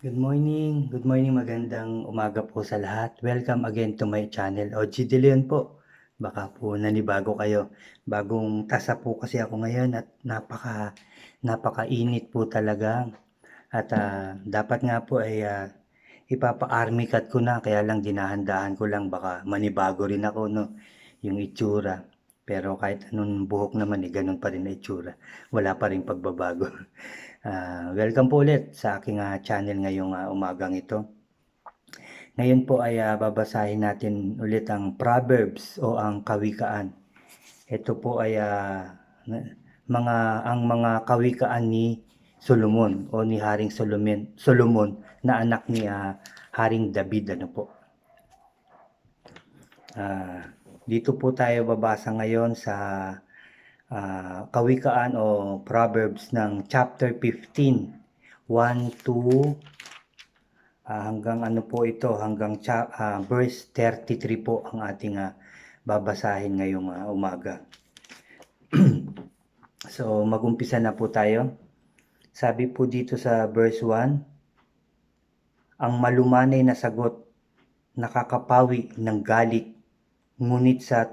Good morning, magandang umaga po sa lahat. Welcome again to my channel, OG De Leon po. Baka po nanibago kayo. Bagong tasa po kasi ako ngayon at napakainit po talaga. At dapat nga po ay ipapa-army cut ko na, kaya lang dinahan-dahan ko lang, baka manibago rin ako, no, yung itsura. Pero kahit anong buhok naman, ganun pa rin na itsura. Wala pa rin pagbabago. Welcome po ulit sa aking channel ngayong umagang ito. Ngayon po ay babasahin natin ulit ang Proverbs o ang Kawikaan. Ito po ay mga kawikaan ni Solomon o ni Haring Solomon na anak ni Haring David, ano po. Dito po tayo babasa ngayon sa Kawikaan o Proverbs ng chapter 15, 1 to hanggang ano po ito, hanggang verse 33 po ang ating babasahin ngayong umaga. So magumpisa na po tayo. Sabi po dito sa verse 1, ang malumanay na sagot nakakapawi ng galit, ngunit sa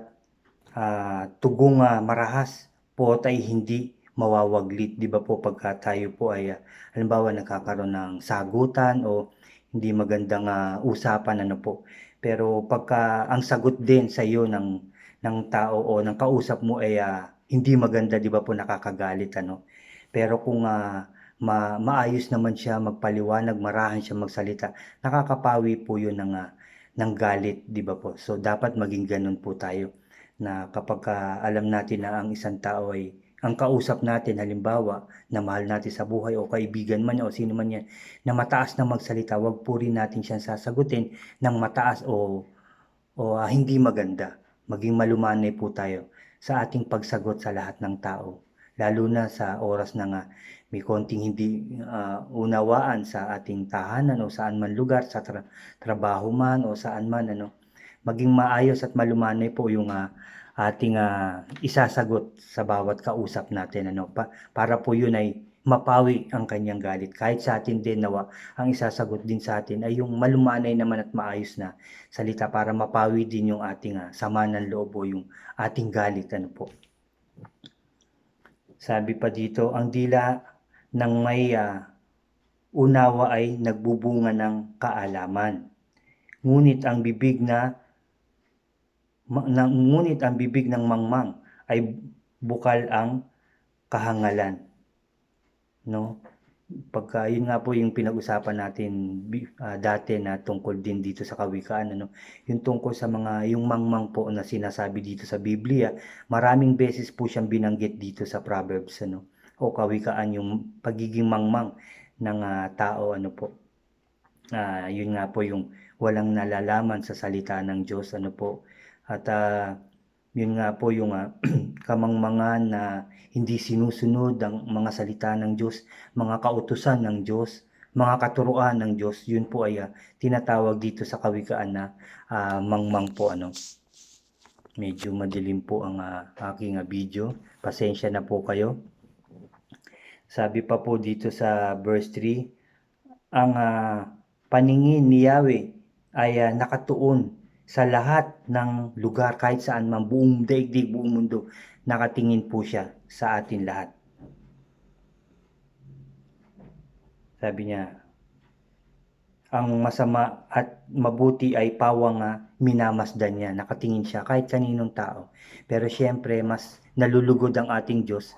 tugong marahas po ay hindi mawawaglit. Di ba po pagka tayo po ay halimbawa nagkakaroon ng sagutan o hindi magandang usapan, ano po. Pero pagka ang sagot din sa iyo ng tao o ng kausap mo ay hindi maganda, di ba po nakakagalit, ano. Pero kung maayos naman siya magpaliwanag, marahan siya magsalita, nakakapawi po yun ng galit, di ba po. So dapat maging ganun po tayo, na kapag alam natin na ang isang tao ay ang kausap natin, halimbawa na mahal natin sa buhay o kaibigan man o sino man yan, na mataas na magsalita, wag po rin natin siyang sasagutin ng mataas o hindi maganda. Maging malumanay po tayo sa ating pagsagot sa lahat ng tao, lalo na sa oras na may konting hindi unawaan sa ating tahanan o saan man lugar, sa trabaho man o saan man, ano. Maging maayos at malumanay po yung ating isasagot sa bawat kausap natin, ano, para po yun ay mapawi ang kanyang galit. Kahit sa atin din, nawa ang isasagot din sa atin ay yung malumanay naman at maayos na salita, para mapawi din yung ating sama ng loob o yung ating galit, ano po. Sabi pa dito, ang dila ng may unawa ay nagbubunga ng kaalaman. Ngunit ang bibig ng mangmang ay bukal ang kahangalan, no? Pagka yun nga po yung pinag-usapan natin dati na tungkol din dito sa kawikaan, ano, yung tungkol sa yung mangmang po na sinasabi dito sa Biblia, maraming beses po siyang binanggit dito sa Proverbs, ano, o kawikaan, yung pagiging mangmang ng tao, ano po. Yun nga po yung walang nalalaman sa salita ng Diyos, ano po. At yun nga po yung kamangmangan na hindi sinusunod ang mga salita ng Diyos, mga kautusan ng Diyos, mga katuruan ng Diyos. Yun po ay tinatawag dito sa kawikaan na mangmang po, ano. Medyo madilim po ang aking video. Pasensya na po kayo. Sabi pa po dito sa verse 3, ang paningin ni Yahweh ay nakatuon sa lahat ng lugar, kahit saan man, buong daigdig, buong mundo, nakatingin po siya sa atin lahat. Sabi niya, ang masama at mabuti ay pawang minamasdan niya, nakatingin siya kahit kaninong tao. Pero syempre, mas nalulugod ang ating Diyos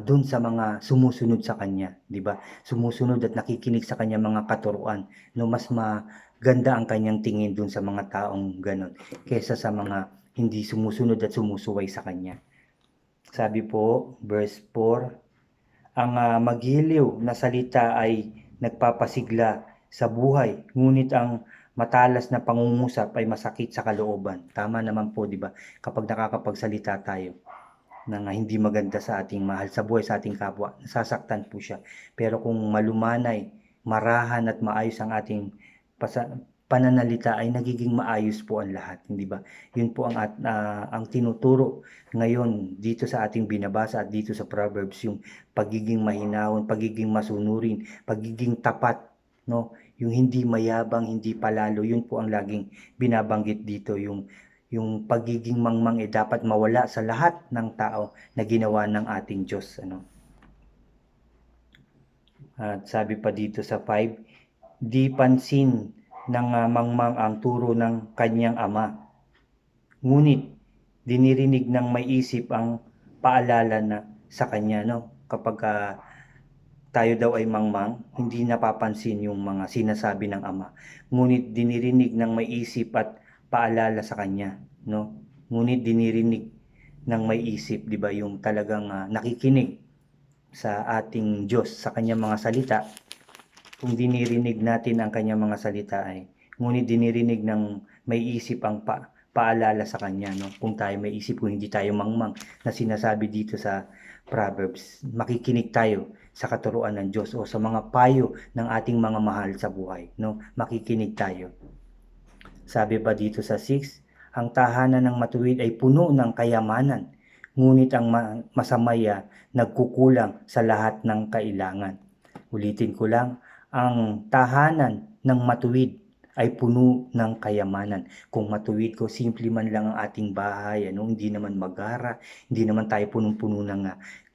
dun sa mga sumusunod sa Kanya, di ba? Sumusunod at nakikinig sa Kanya mga katuruan, no, mas maganda ang Kanyang tingin dun sa mga taong ganon, kaysa sa mga hindi sumusunod at sumusuway sa Kanya. Sabi po, verse 4, ang maghiliw na salita ay nagpapasigla sa buhay, ngunit ang matalas na pangungusap ay masakit sa kalooban. Tama naman po, di ba? Kapag nakakapagsalita tayo ng hindi maganda sa ating mahal sa buhay, sa ating kapwa, nasasaktan po siya. Pero kung malumanay, marahan at maayos ang ating pananalita, ay nagiging maayos po ang lahat, hindi ba? Yun po ang tinuturo ngayon dito sa ating binabasa at dito sa Proverbs, yung pagiging mahinahon, pagiging masunurin, pagiging tapat, no? Yung hindi mayabang, hindi palalo, yun po ang laging binabanggit dito, yung pagiging mangmang dapat mawala sa lahat ng tao na ginawa ng ating Diyos, ano? At sabi pa dito sa 5, di pansin ng mangmang ang turo ng kanyang ama. Ngunit dinirinig ng may isip ang paalala na sa kanya, no? Kapag tayo daw ay mangmang, hindi napapansin yung mga sinasabi ng ama. Ngunit dinirinig ng may isip at paalala sa kanya, no? Ngunit dinirinig ng may isip, 'di ba? Yung talagang nakikinig sa ating Diyos, sa kanyang mga salita. Kung dinirinig natin ang kanyang mga salita ay, ngunit dinirinig ng may isip ang paalala sa kanya, no? Kung tayo may isip, kung hindi tayo mangmang na sinasabi dito sa Proverbs, makikinig tayo sa katuruan ng Diyos o sa mga payo ng ating mga mahal sa buhay, no? Makikinig tayo. Sabi pa dito sa 6, ang tahanan ng matuwid ay puno ng kayamanan, ngunit ang masamaya nagkukulang sa lahat ng kailangan. Ulitin ko lang, ang tahanan ng matuwid ay puno ng kayamanan. Kung matuwid ko, simple man lang ang ating bahay, hindi naman magara, hindi naman tayo punong-puno ng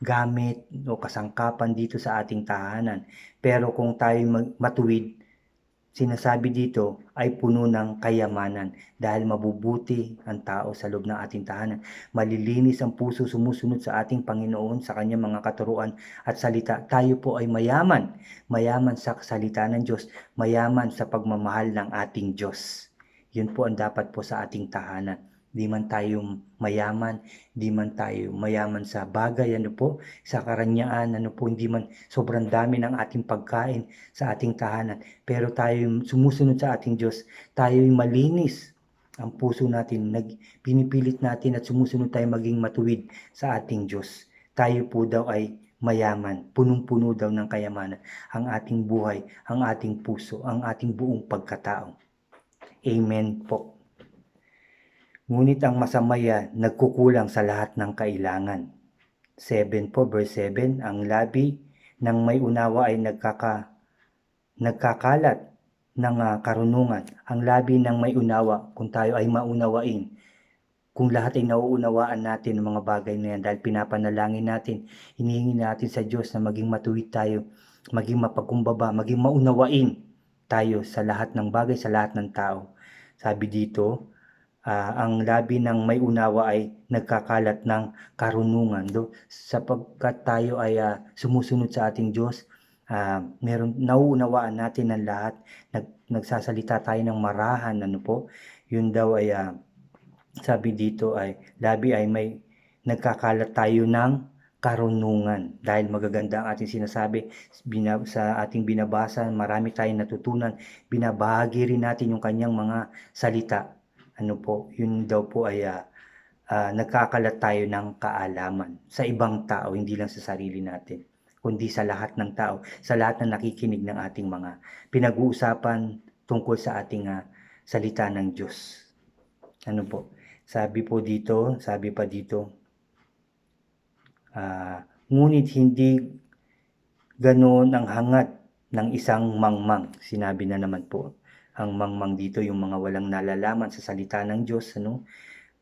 gamit o kasangkapan dito sa ating tahanan. Pero kung tayo matuwid, sinasabi dito ay puno ng kayamanan dahil mabubuti ang tao sa loob ng ating tahanan. Malilinis ang puso sumusunod sa ating Panginoon sa kanyang mga katuruan at salita. Tayo po ay mayaman. Mayaman sa salita ng Diyos. Mayaman sa pagmamahal ng ating Diyos. Yun po ang dapat po sa ating tahanan. Di man tayo mayaman, di man tayo mayaman sa bagay, sa karanyaan, hindi man sobrang dami ng ating pagkain sa ating tahanan. Pero tayo sumusunod sa ating Diyos, tayo'y malinis ang puso natin, pinipilit natin at sumusunod tayo maging matuwid sa ating Diyos. Tayo po daw ay mayaman, punong-puno daw ng kayamanan ang ating buhay, ang ating puso, ang ating buong pagkatao. Amen po. Ngunit ang masamaya nagkukulang sa lahat ng kailangan. 7 po, verse 7, ang labi ng may unawa ay nagkakalat ng karunungan. Ang labi ng may unawa, kung tayo ay maunawain, kung lahat ay nauunawaan natin ng mga bagay na yan dahil pinapanalangin natin, hinihingi natin sa Diyos na maging matuwid tayo, maging mapagkumbaba, maging maunawain tayo sa lahat ng bagay, sa lahat ng tao. Sabi dito, ang labi ng may unawa ay nagkakalat ng karunungan. Sapagkat tayo ay sumusunod sa ating Diyos, nauunawaan natin ang lahat, nagsasalita tayo ng marahan, yun daw ay, sabi dito ay, labi ay may nagkakalat tayo ng karunungan. Dahil magaganda ang ating sinasabi, sa ating binabasa, marami tayong natutunan, binabahagi rin natin yung kanyang mga salita. Yun daw po ay nagkakalat tayo ng kaalaman sa ibang tao, hindi lang sa sarili natin, kundi sa lahat ng tao, sa lahat ng nakikinig ng ating mga pinag-uusapan tungkol sa ating salita ng Diyos. Sabi pa dito, ngunit hindi ganoon ang hangad ng isang mangmang. Sinabi na naman po, ang mangmang dito, yung mga walang nalalaman sa salita ng Diyos,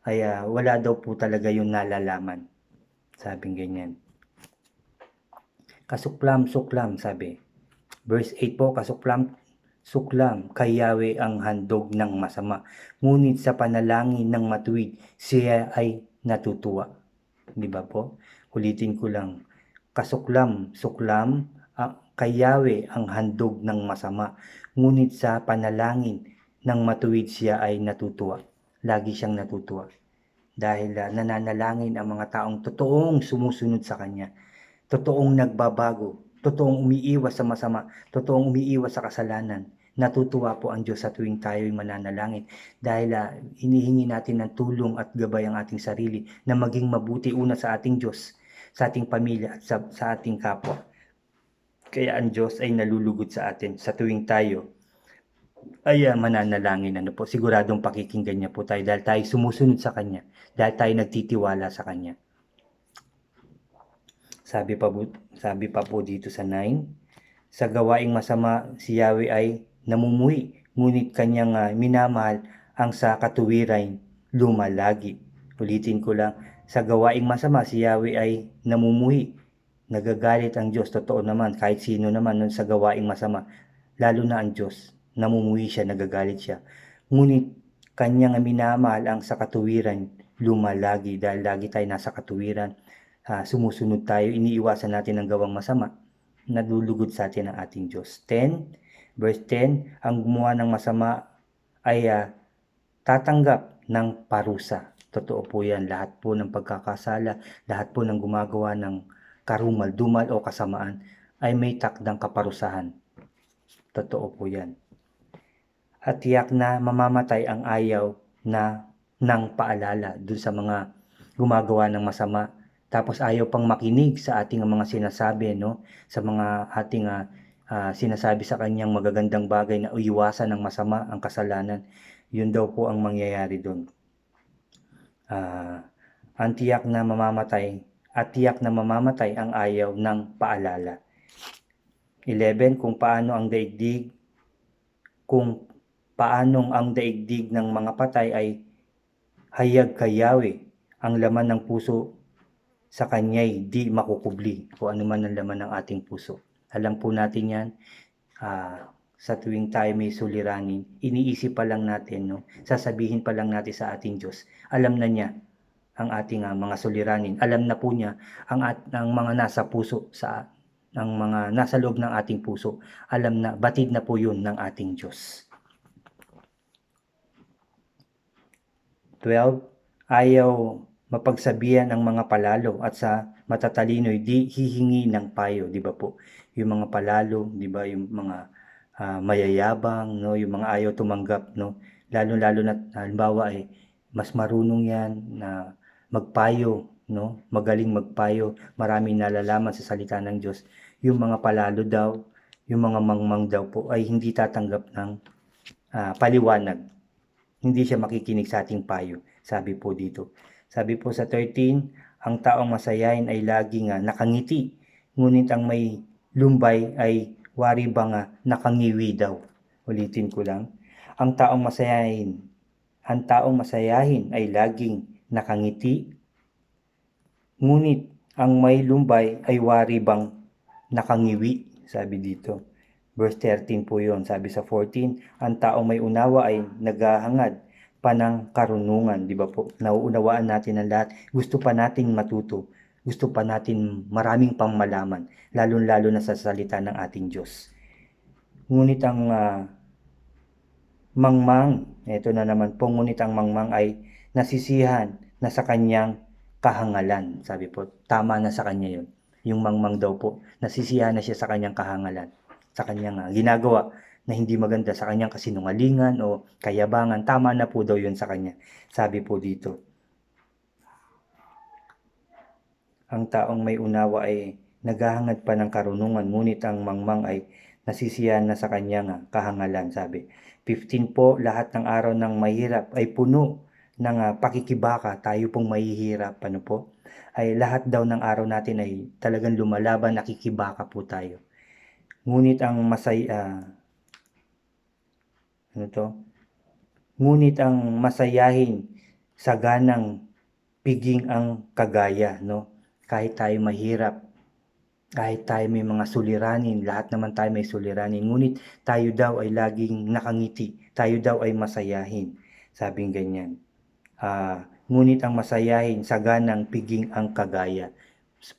ay wala daw po talaga yung nalalaman. Sabing ganyan. Kasuklam-suklam, sabi. Verse 8 po, kasuklam kay Yahweh ang handog ng masama. Ngunit sa panalangin ng matuwid, siya ay natutuwa. Di ba po? Ulitin ko lang. Kasuklam kay Yahweh ang handog ng masama. Ngunit sa panalangin ng matuwid, siya ay natutuwa. Lagi siyang natutuwa. Dahil nananalangin ang mga taong totoong sumusunod sa Kanya. Totoong nagbabago. Totoong umiiwas sa masama. Totoong umiiwas sa kasalanan. Natutuwa po ang Diyos sa tuwing tayo'y mananalangin. Dahil hinihingi natin ng tulong at gabay ang ating sarili na maging mabuti una sa ating Diyos, sa ating pamilya at sa ating kapwa. Kaya ang Diyos ay nalulugod sa atin sa tuwing tayo ay mananalangin. Siguradong pakikinggan niya po tayo dahil tayo sumusunod sa Kanya, dahil tayo nagtitiwala sa Kanya. Sabi pa po dito sa 9, Sa gawaing masama si Yahweh ay namumuhi, ngunit kanyang minamahal ang sa katuwiran lumalagi. Ulitin ko lang, sa gawaing masama si Yahweh ay namumuhi. Nagagalit ang Diyos, totoo naman, kahit sino naman sa gawaing masama, lalo na ang Diyos, namumuhi siya, nagagalit siya. Ngunit kanyang minamahal ang sa katuwiran lumalagi, dahil lagi tayo nasa katuwiran, sumusunod tayo, iniiwasan natin ang gawang masama, nalulugod sa atin ang ating Diyos. Verse 10, ang gumawa ng masama ay tatanggap ng parusa. Totoo po yan, lahat po ng pagkakasala, lahat po ng gumagawa ng karumal-dumal o kasamaan ay may takdang kaparusahan. Totoo po yan. At tiyak na mamamatay ang ayaw ng paalala dun sa mga gumagawa ng masama. Tapos ayaw pang makinig sa ating mga sinasabi, no? Sa mga ating sinasabi sa kanyang magagandang bagay na iwasan ng masama, ang kasalanan. Yun daw po ang mangyayari doon. Ang tiyak na mamamatay at tiyak na mamamatay ang ayaw ng paalala. 11, kung paanong ang daigdig ng mga patay ay hayag kay Yahweh, ang laman ng puso sa kanya'y di makukubli, kung ano man ang laman ng ating puso. Alam po natin yan, sa tuwing tayo may suliranin, iniisip pa lang natin, no? Sasabihin pa lang natin sa ating Diyos, alam na niya ang ating mga suliranin, alam na po niya ang mga nasa puso, ang mga nasa loob ng ating puso, alam na, batid na po yun ng ating Diyos. 12, ayaw mapagsabihan ang mga palalo at sa matatalino'y di hihingi ng payo, di ba po? Yung mga palalo, di ba, yung mga mayayabang, no, yung mga ayaw tumanggap, no, lalo-lalo na halimbawa ay mas marunong yan na magpayo, no, magaling magpayo, maraming nalalaman sa salita ng Diyos. Yung mga palalo daw, yung mga mangmang daw po ay hindi tatanggap ng paliwanag. Hindi siya makikinig sa ating payo, sabi po dito. Sabi po sa 13, ang taong masayahin ay laging nakangiti, ngunit ang may lumbay ay wari bang nakangiwi daw. Ulitin ko lang. Ang taong masayahin ay laging nakangiti, ngunit ang may lumbay ay wari bang nakangiwi, sabi dito. Verse 13 po yun. Sabi sa 14, ang taong may unawa ay naghahangad pa ng karunungan. Di ba po? Nauunawaan natin ang lahat. Gusto pa natin matuto. Gusto pa natin maraming pang malaman. Lalo-lalo na sa salita ng ating Diyos. Ngunit ang mangmang, ito na naman po, ngunit ang mangmang ay nasisihan na sa kanyang kahangalan. Sabi po, tama na sa kanya yun. Yung mangmang daw po, nasisihan na siya sa kanyang kahangalan, sa kanyang ginagawa na hindi maganda, sa kanyang kasinungalingan o kayabangan, tama na po daw yun sa kanya. Sabi po dito, ang taong may unawa ay naghahangad pa ng karunungan, ngunit ang mangmang ay nasisiyan na sa kanyang kahangalan, sabi. 15 po, lahat ng araw ng mahirap ay puno ng pakikibaka, tayo pong mahihirap, ano po? Ay lahat daw ng araw natin ay talagang lumalaban, nakikibaka po tayo. Ngunit ang Ngunit ang masayahin sa ganang piging ang kagaya, no? Kahit tayo mahirap, kahit tayo may mga suliranin, lahat naman tayo may suliranin, ngunit tayo daw ay laging nakangiti, tayo daw ay masayahin, sabing ganyan. Ngunit ang masayahin sa ganang piging ang kagaya,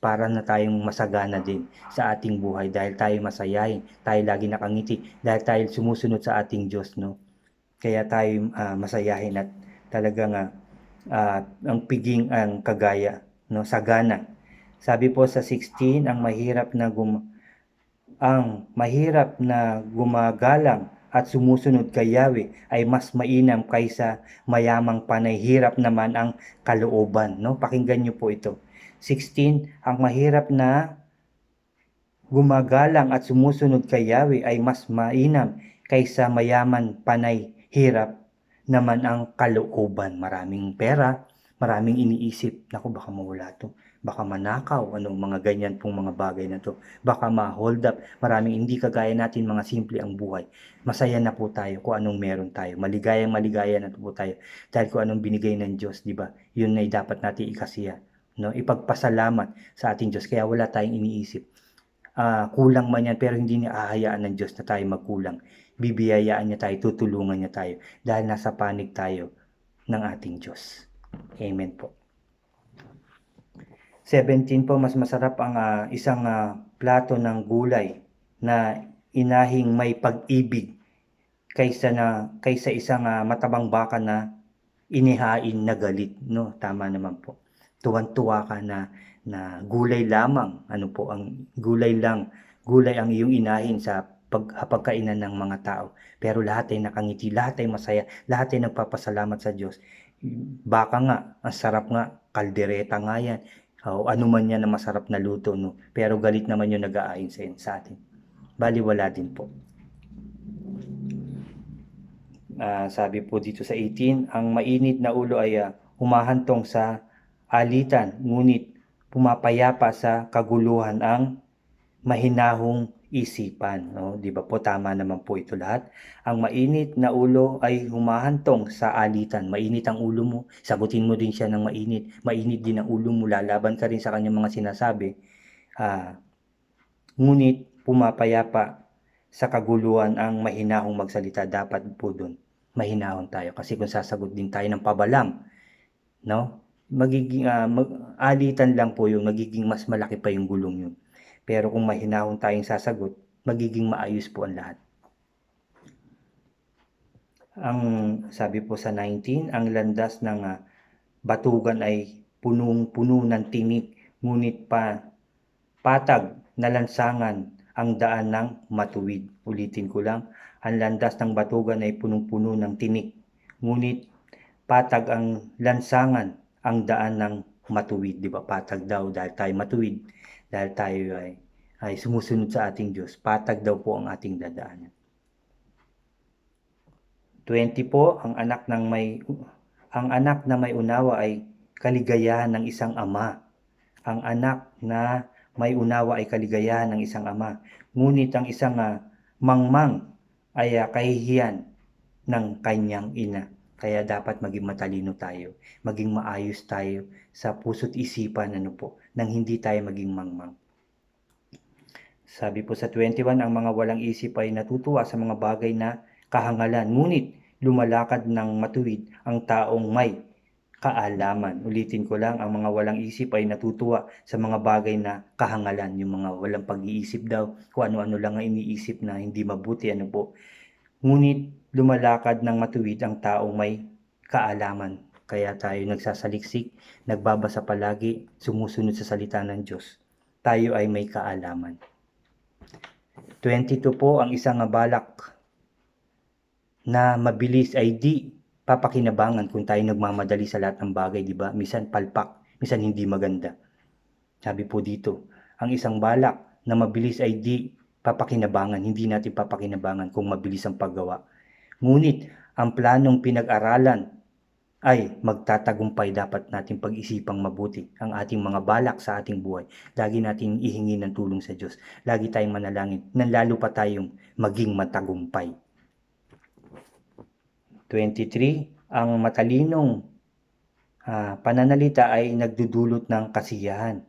para na tayong masagana din sa ating buhay dahil tayo masayahin, tayo lagi nakangiti, dahil tayo sumusunod sa ating Diyos, no? Kaya tayo masayahin at talagang ang piging ang kagaya, no, sagana. Sabi po sa 16, ang mahirap na gumagalang at sumusunod kay Yahweh ay mas mainam kaysa mayamang panay, hirap naman ang kalooban, no? Pakinggan niyo po ito. 16, ang mahirap na gumagalang at sumusunod kay Yahweh ay mas mainam kaysa mayaman panay, hirap naman ang kalooban. Maraming pera, maraming iniisip, naku baka mawala to, baka manakaw, mga ganyan pong mga bagay na to. Baka ma-hold up, maraming hindi kagaya natin mga simple ang buhay. Masaya na po tayo kung anong meron tayo. Maligaya na po tayo dahil kung anong binigay ng Diyos, di ba? Yun ay dapat natin ikasiya. No? Ipagpasalamat sa ating Diyos. Kaya wala tayong iniisip. Kulang man yan, pero hindi niya ahayaan ng Diyos na tayo magkulang. Bibiyayaan niya tayo, tutulungan niya tayo dahil nasa panig tayo ng ating Diyos. Amen po. 17 po, mas masarap ang isang plato ng gulay na inahing may pag-ibig kaysa isang matabang baka na inihain na galit, no? Tama naman po. Tuwan-tuwa ka na gulay lamang, ang gulay ang iyong inahin sa pagkainan ng mga tao. Pero lahat ay nakangiti, lahat ay masaya, lahat ay nagpapasalamat sa Diyos. Baka nga, ang sarap nga, kaldereta nga yan, o ano man yan na masarap na luto, no? Pero galit naman yung nag-aayon sa atin. Baliwala din po. Sabi po dito sa 18, ang mainit na ulo ay humahantong sa alitan, ngunit pumapayapa sa kaguluhan ang mahinahong isipan. No? Di ba po, tama naman po ito lahat. Ang mainit na ulo ay humahantong sa alitan. Mainit ang ulo mo, sagutin mo din siya ng mainit. Mainit din ang ulo mo, lalaban ka rin sa kanyang mga sinasabi. Ngunit pumapayapa sa kaguluhan ang mahinahong magsalita. Dapat po doon, mahinahon tayo. Kasi kung sasagot din tayo ng pabalam, no? Magiging alitan lang po yung magiging mas malaki pa yung gulong yun. Pero kung mahinahon tayong sasagot, magiging maayos po ang lahat. Ang sabi po sa 19, ang landas ng batugan ay punong-puno ng tinik, ngunit patag na lansangan ang daan ng matuwid. Ulitin ko lang, ang landas ng batugan ay punong-puno ng tinik, ngunit patag ang lansangan ang daan ng matuwid. Di ba? Patag daw dahil tayo matuwid, dahil tayo ay sumusunod sa ating Diyos. Patag daw po ang ating dadaanan. 20 po, ang anak na may unawa ay kaligayahan ng isang ama. Ang anak na may unawa ay kaligayahan ng isang ama. Ngunit ang isang mangmang ay kahihiyan ng kanyang ina. Kaya dapat maging matalino tayo, maging maayos tayo sa puso't isipan, nang hindi tayo maging mangmang. Sabi po sa 21, ang mga walang isip ay natutuwa sa mga bagay na kahangalan, ngunit lumalakad ng matuwid ang taong may kaalaman. Ulitin ko lang, ang mga walang isip ay natutuwa sa mga bagay na kahangalan, yung mga walang pag-iisip daw, kung ano-ano lang ang iniisip na hindi mabuti, Ngunit lumalakad ng matuwid ang taong may kaalaman. Kaya tayo nagsasaliksik, nagbabasa palagi, sumusunod sa salita ng Diyos. Tayo ay may kaalaman. 22 po, ang isang balak na mabilis ay di papakinabangan kung tayo nagmamadali sa lahat ng bagay, di ba? Minsan palpak, minsan hindi maganda. Sabi po dito, ang isang balak na mabilis ay di papakinabangan, hindi natin papakinabangan kung mabilis ang paggawa. Ngunit ang planong pinag-aralan ay magtatagumpay. Dapat natin pag-isipang mabuti ang ating mga balak sa ating buhay. Lagi natin ihingi ng tulong sa Diyos. Lagi tayong manalangin na lalo pa tayong maging matagumpay. 23, ang matalinong pananalita ay nagdudulot ng kasiyahan.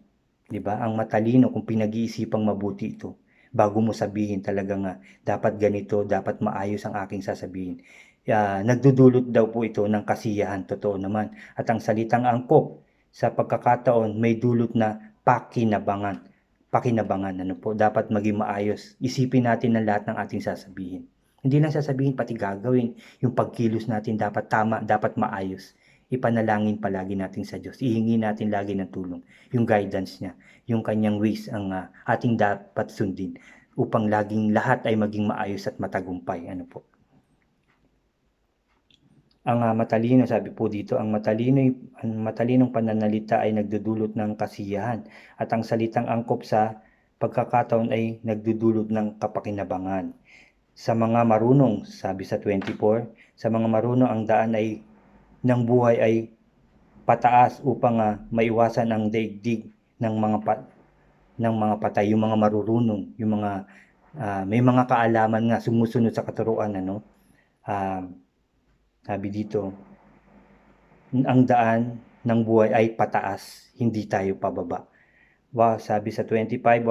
Diba? Ang matalino, kung pinag-iisipang mabuti ito, bago mo sabihin talagang dapat ganito, dapat maayos ang aking sasabihin. Nagdudulot daw po ito ng kasiyahan, totoo naman. At ang salitang angkop sa pagkakataon may dulot na pakinabangan. Dapat maging maayos. Isipin natin ang lahat ng ating sasabihin. Hindi lang sasabihin, pati gagawin. Yung pagkilos natin dapat tama, dapat maayos. Ipanalangin palagi natin sa Diyos. Ihingi natin lagi ng tulong. Yung guidance niya, yung kanyang ways ang ating dapat sundin upang laging lahat ay maging maayos at matagumpay. Ang matalino, sabi po dito, ang matalinong pananalita ay nagdudulot ng kasiyahan at ang salitang angkop sa pagkakataon ay nagdudulot ng kapakinabangan. Sa mga marunong, sabi sa 24, sa mga marunong ang daan ng buhay ay pataas upang maiwasan ang daigdig ng mga patay, yung mga marurunong, yung mga may mga kaalaman nga sumusunod sa katuruan, ano. Sabi dito, ang daan ng buhay ay pataas, hindi tayo pababa. Sabi sa 25,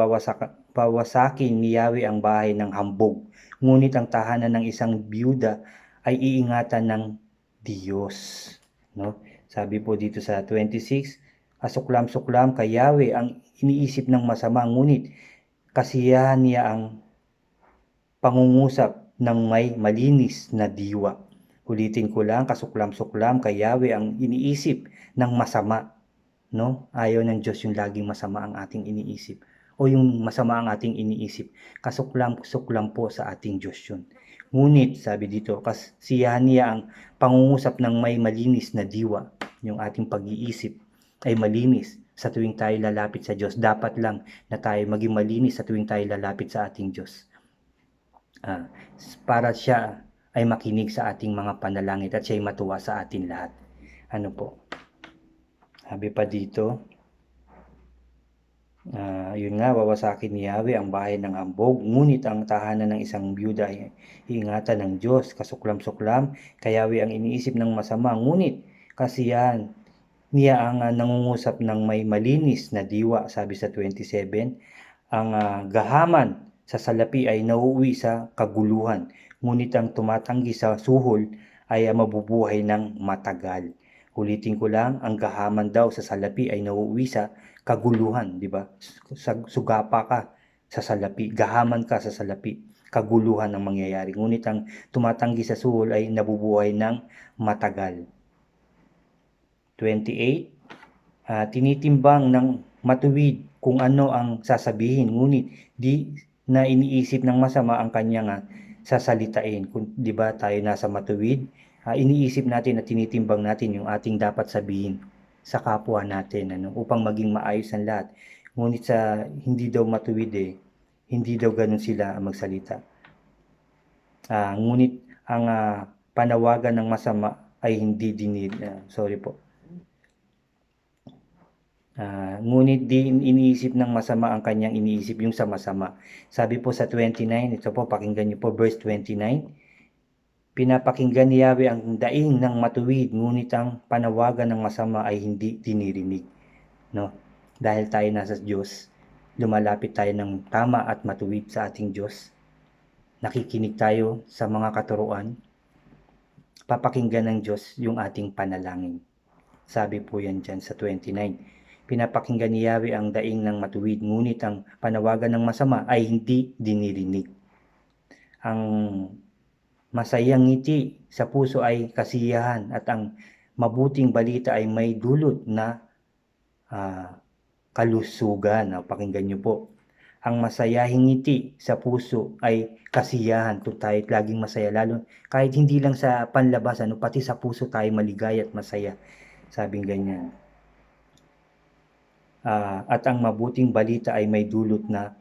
wawasakin ni Yahweh ang bahay ng hambog, ngunit ang tahanan ng isang byuda ay iingatan ng Diyos. No? Sabi po dito sa 26, asuklam-suklam kay Yahweh ang iniisip ng masama, ngunit kasiyahan niya ang pangungusap ng may malinis na diwa. Ulitin ko lang, kasuklam-suklam kay Yahweh ang iniisip ng masama. No? Ayaw ng Diyos yung laging masama ang ating iniisip o yung masama ang ating iniisip. Kasuklam-suklam po sa ating Diyos yun. Ngunit, sabi dito, kasiyahan niya ang pangungusap ng may malinis na diwa. Yung ating pag-iisip ay malinis sa tuwing tayo lalapit sa Diyos. Dapat lang na tayo maging malinis sa tuwing tayo lalapit sa ating Diyos. Para siya ay makinig sa ating mga panalangin at siya ay matuwa sa atin lahat. Ano po? Sabi pa dito, yun nga, wawasakin ni Yahweh ang bahay ng hambog, ngunit ang tahanan ng isang byuda ay iingatan ng Diyos. Kasuklam-suklam, kay Yahweh ang iniisip ng masama, ngunit kasiyahan niya ang nangungusap ng may malinis na diwa. Sabi sa 27, ang gahaman sa salapi ay nauuwi sa kaguluhan, ngunit ang tumatanggi sa suhol ay mabubuhay ng matagal. Ulitin ko lang, ang gahaman daw sa salapi ay nauuwi sa kaguluhan, di ba? Sugapa ka sa salapi, gahaman ka sa salapi, kaguluhan ang mangyayari. Ngunit ang tumatanggi sa suhol ay nabubuhay ng matagal. 28, tinitimbang ng matuwid kung ano ang sasabihin, ngunit di na iniisip ng masama ang kanyang sasalitain. Kung di ba tayo nasa matuwid, iniisip natin at tinitimbang natin yung ating dapat sabihin sa kapwa natin, ano, upang maging maayos ang lahat. Ngunit sa hindi daw matuwid hindi daw ganun sila magsalita. Ngunit ang panawagan ng masama ay hindi ngunit di iniisip ng masama ang kanyang iniisip, yung sa masama. Sabi po sa 29, ito po, pakinggan niyo po, verse 29, pinapakinggan ni Yahweh ang daing ng matuwid, ngunit ang panawagan ng masama ay hindi dinirinig. No? Dahil tayo nasa Diyos, lumalapit tayo ng tama at matuwid sa ating Diyos. Nakikinig tayo sa mga katuruan. Papakinggan ng Diyos yung ating panalangin. Sabi po yan dyan sa 29. Pinapakinggan ni Yahweh ang daing ng matuwid, ngunit ang panawagan ng masama ay hindi dinirinig. Ang masayang ngiti sa puso ay kasiyahan, at ang mabuting balita ay may dulot na kalusugan. Pakinggan niyo po. Ang masayahing ngiti sa puso ay kasiyahan. Kung tayo laging masaya, lalo kahit hindi lang sa panlabas, pati sa puso tayo maligaya at masaya. Sabing ganyan. At ang mabuting balita ay may dulot na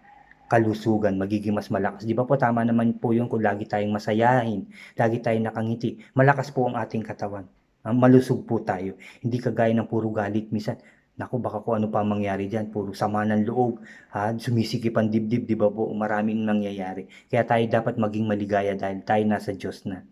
kalusugan, magiging mas malakas. Di ba po, tama naman po yun kung lagi tayong masayahin, lagi tayong nakangiti. Malakas po ang ating katawan. Malusog po tayo. Hindi kagaya ng puro galit. Minsan, naku, baka kung ano pa mangyari dyan, puro sama ng loob, sumisikip ang dibdib, di ba po, maraming nangyayari. Kaya tayo dapat maging maligaya dahil tayo nasa Diyos na.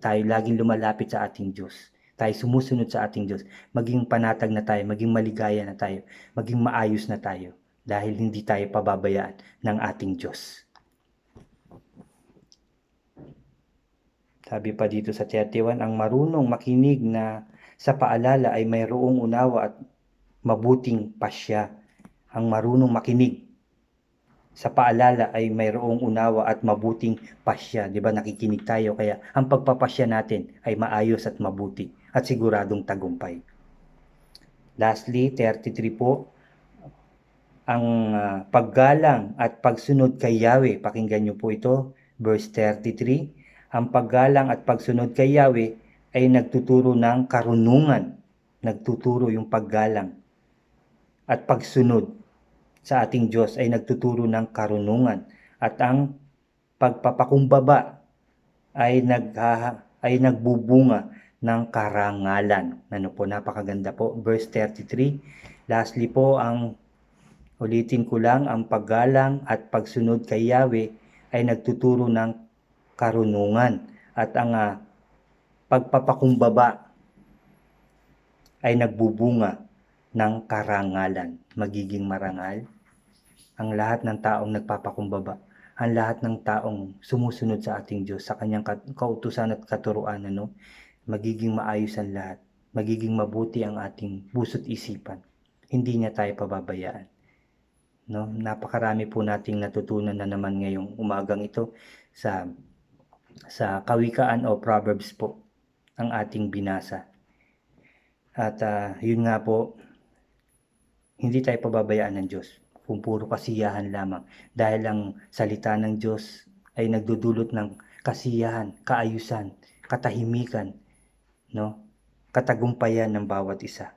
Tayo laging lumalapit sa ating Diyos. Tayo sumusunod sa ating Diyos. Maging panatag na tayo, maging maligaya na tayo, maging maayos na tayo. Dahil hindi tayo pababayaan ng ating Diyos. Sabi pa dito sa 31, ang marunong makinig na sa paalala ay mayroong unawa at mabuting pasya. Ang marunong makinig sa paalala ay mayroong unawa at mabuting pasya. Di ba, nakikinig tayo, kaya ang pagpapasya natin ay maayos at mabuti at siguradong tagumpay. Lastly, 33 po, ang paggalang at pagsunod kay Yahweh. Pakinggan niyo po ito, verse 33. Ang paggalang at pagsunod kay Yahweh ay nagtuturo ng karunungan. Nagtuturo yung paggalang at pagsunod sa ating Diyos ay nagtuturo ng karunungan, at ang pagpapakumbaba ay nagbubunga ng karangalan. Ano po, napakaganda po. Verse 33, Lastly po, ulitin ko lang, ang paggalang at pagsunod kay Yahweh ay nagtuturo ng karunungan at ang pagpapakumbaba ay nagbubunga ng karangalan. Magiging marangal ang lahat ng taong nagpapakumbaba, ang lahat ng taong sumusunod sa ating Diyos, sa kanyang kautusan at katuruan, magiging maayos ang lahat, magiging mabuti ang ating puso't isipan. Hindi niya tayo pababayaan. No? Napakarami po nating natutunan na naman ngayong umagang ito sa Kawikaan o Proverbs po ang ating binasa. At yun nga po, hindi tayo pababayaan ng Diyos kung puro kasiyahan lamang, dahil ang salita ng Diyos ay nagdudulot ng kasiyahan, kaayusan, katahimikan, no? Katagumpayan ng bawat isa,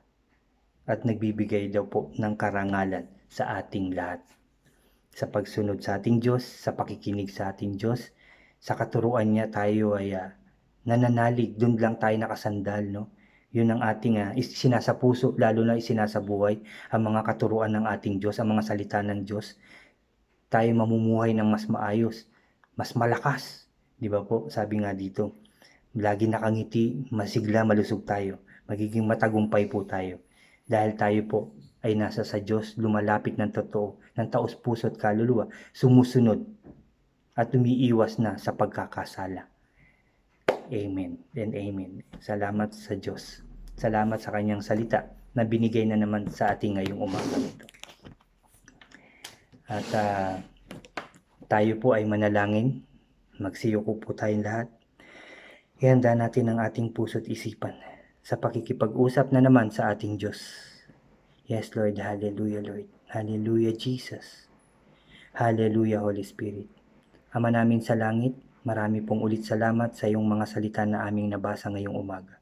at nagbibigay daw po ng karangalan sa ating lahat. Sa pagsunod sa ating Diyos, sa pakikinig sa ating Diyos, sa katuruan niya tayo ay nananalig, doon lang tayo nakasandal, no? Yun ang ating isinasapuso, lalo na isinasabuhay ang mga katuruan ng ating Diyos, ang mga salita ng Diyos. Tayo mamumuhay ng mas maayos, mas malakas. Di ba po? Sabi nga dito, lagi nakangiti, masigla, malusog tayo. Magiging matagumpay po tayo. Dahil tayo po ay nasa sa Diyos, lumalapit ng totoo, ng taos puso at kaluluwa, sumusunod at umiiwas na sa pagkakasala. Amen and amen. Salamat sa Diyos. Salamat sa kanyang salita na binigay na naman sa ating ngayong umaga nito. At tayo po ay manalangin. Magsiyoko po tayong lahat. Ihanda natin ang ating puso't isipan sa pakikipag-usap na naman sa ating Diyos. Yes, Lord. Hallelujah, Lord. Hallelujah, Jesus. Hallelujah, Holy Spirit. Ama namin sa langit, marami pong ulit salamat sa iyong mga salita na aming nabasa ngayong umaga.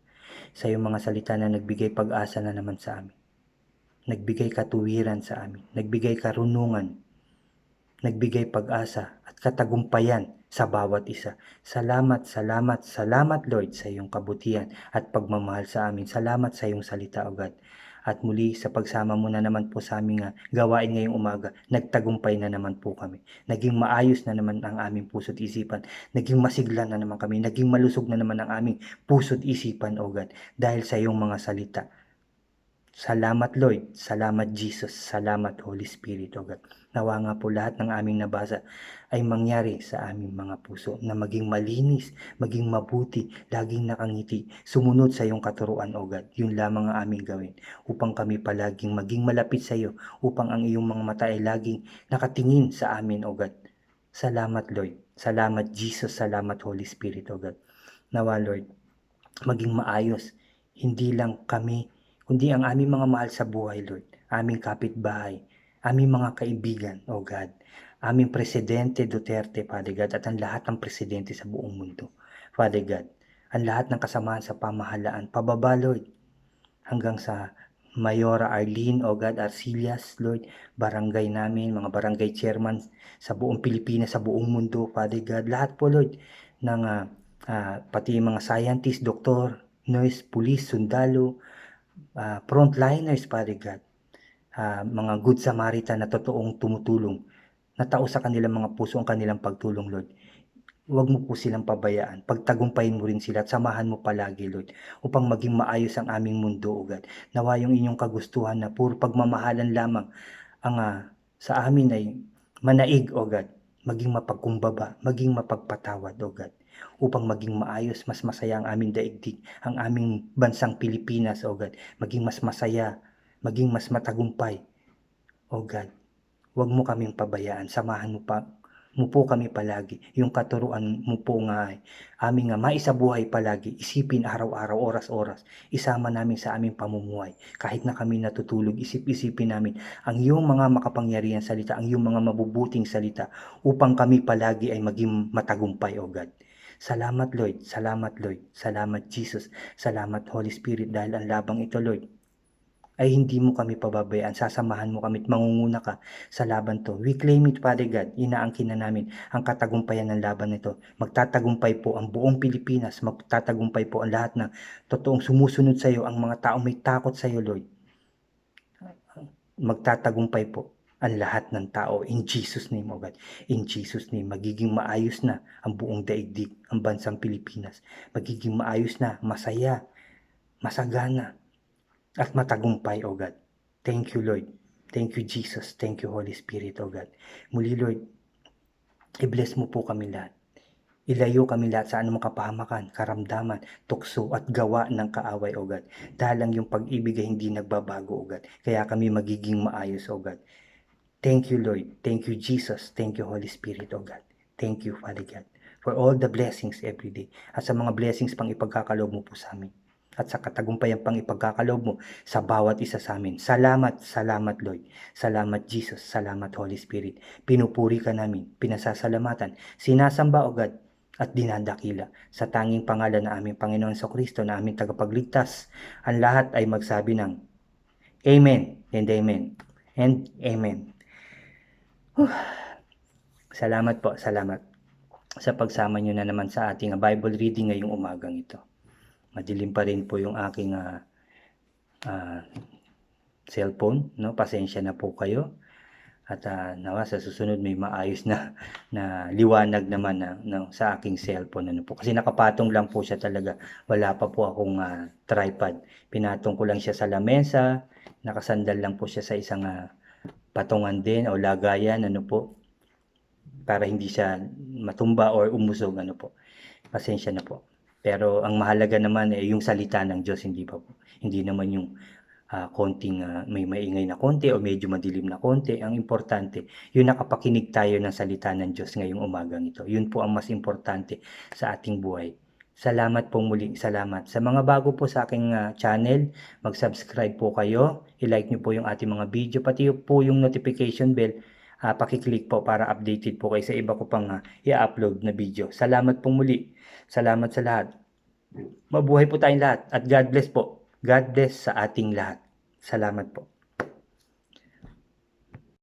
Sa iyong mga salita na nagbigay pag-asa na naman sa amin. Nagbigay katuwiran sa amin. Nagbigay karunungan. Nagbigay pag-asa at katagumpayan sa bawat isa. Salamat, salamat, salamat Lord sa iyong kabutihan at pagmamahal sa amin. Salamat sa iyong salita, O God. At muli sa pagsama mo na naman po sa aming gawain ngayong umaga, nagtagumpay na naman po kami. Naging maayos na naman ang aming puso't isipan. Naging masigla na naman kami. Naging malusog na naman ang aming puso't isipan, O God. Dahil sa iyong mga salita. Salamat Lord, salamat Jesus, salamat Holy Spirit, O God. Nawa nga po lahat ng aming nabasa ay mangyari sa aming mga puso na maging malinis, maging mabuti, laging nakangiti, sumunod sa iyong katuruan, O God. Yun lamang ang aming gawin upang kami palaging maging malapit sa iyo, upang ang iyong mga mata ay laging nakatingin sa amin, O God. Salamat Lord, salamat Jesus, salamat Holy Spirit, O God. Nawa Lord, maging maayos, hindi lang kami, kundi ang aming mga mahal sa buhay, Lord, aming kapitbahay, aming mga kaibigan, O God, aming Presidente Duterte, Father God, at ang lahat ng presidente sa buong mundo, Father God, ang lahat ng kasamahan sa pamahalaan, pababa, Lord, hanggang sa Mayora Arlene, O God, Arcillas, Lord, barangay namin, mga barangay chairman sa buong Pilipinas, sa buong mundo, Father God, lahat po, Lord, ng pati mga scientist, doktor, nurse, police, sundalo, frontliners, Father God, mga good Samaritan na totoong tumutulong, natao sa kanilang mga puso ang kanilang pagtulong, Lord. Huwag mo po silang pabayaan. Pagtagumpayin mo rin sila at samahan mo palagi, Lord, upang maging maayos ang aming mundo, O God. Nawa yung inyong kagustuhan na puro pagmamahalan lamang ang sa amin ay manaig, O God. Maging mapagkumbaba, maging mapagpatawad, O God. Upang maging maayos, mas masaya ang aming daigdig, ang aming bansang Pilipinas, O God. Maging mas masaya, maging mas matagumpay, O God. Huwag mo kaming pabayaan, samahan mo po kami palagi. Yung katuruan mo po nga ay aming maisabuhay palagi, isipin araw-araw, oras-oras. Isama namin sa aming pamumuhay. Kahit na kami natutulog, isip-isipin namin ang iyong mga makapangyarihan salita, ang iyong mga mabubuting salita, upang kami palagi ay maging matagumpay, O God. Salamat Lord, salamat Lord, salamat Jesus, salamat Holy Spirit, dahil ang labang ito, Lord, ay hindi mo kami pababayaan, sasamahan mo kami at mangunguna ka sa laban to. We claim it, Father God, inaangkin na namin ang katagumpayan ng laban nito. Magtatagumpay po ang buong Pilipinas, magtatagumpay po ang lahat ng totoong sumusunod sa iyo, ang mga taong may takot sa iyo, Lord. magtatagumpay po ang lahat ng tao in Jesus name, O God. In Jesus name, magiging maayos na ang buong daigdig, ang bansang Pilipinas. Magiging maayos na, masaya, masagana, at matagumpay, O God. Thank you, Lord. Thank you, Jesus. Thank you, Holy Spirit, O God. Muli, Lord, i-bless mo po kami lahat. Ilayo kami lahat sa anumang kapahamakan, karamdaman, tukso at gawa ng kaaway, O God. Dahil lang yung pag-ibig ay hindi nagbabago, O God. Kaya kami magiging maayos, O God. Thank you, Lord. Thank you, Jesus. Thank you, Holy Spirit, O God. Thank you, Father God, for all the blessings every day. At sa mga blessings pang ipagkakaloob mo po sa amin. At sa katagumpayan pang ipagkakaloob mo sa bawat isa sa amin. Salamat, salamat, Lord. Salamat, Jesus. Salamat, Holy Spirit. Pinupuri ka namin, pinasasalamatan, sinasamba, O God, at dinadakila sa tanging pangalan na aming Panginoon sa Kristo na aming tagapagligtas. Ang lahat ay magsabi ng Amen and Amen and Amen. Salamat po, salamat sa pagsama nyo na naman sa ating Bible reading ngayong umagang ito. Madilim pa rin po yung aking cellphone, no? Pasensya na po kayo. At nawa sa susunod may maayos na liwanag naman sa aking cellphone. Ano po. Kasi nakapatong lang po siya talaga. Wala pa po akong tripod. Pinatong ko lang siya sa lamesa. Nakasandal lang po siya sa isang patungan din o lagayan. Ano po. Para hindi siya matumba or umusog. Ano po. Pasensya na po. Pero ang mahalaga naman ay yung salita ng Diyos. Hindi pa po. Hindi naman yung konting may maingay na konti o medyo madilim na konti. Ang importante, yung nakapakinig tayo ng salita ng Diyos ngayong umagang ito. Yun po ang mas importante sa ating buhay. Salamat po muli, salamat. Sa mga bago po sa aking channel, mag-subscribe po kayo. I-like nyo po yung ating mga video, pati po yung notification bell. Pakiclick po para updated po kayo sa iba ko pang i-upload na video. Salamat po muli. Salamat sa lahat. Mabuhay po tayong lahat at God bless po. God bless sa ating lahat. Salamat po.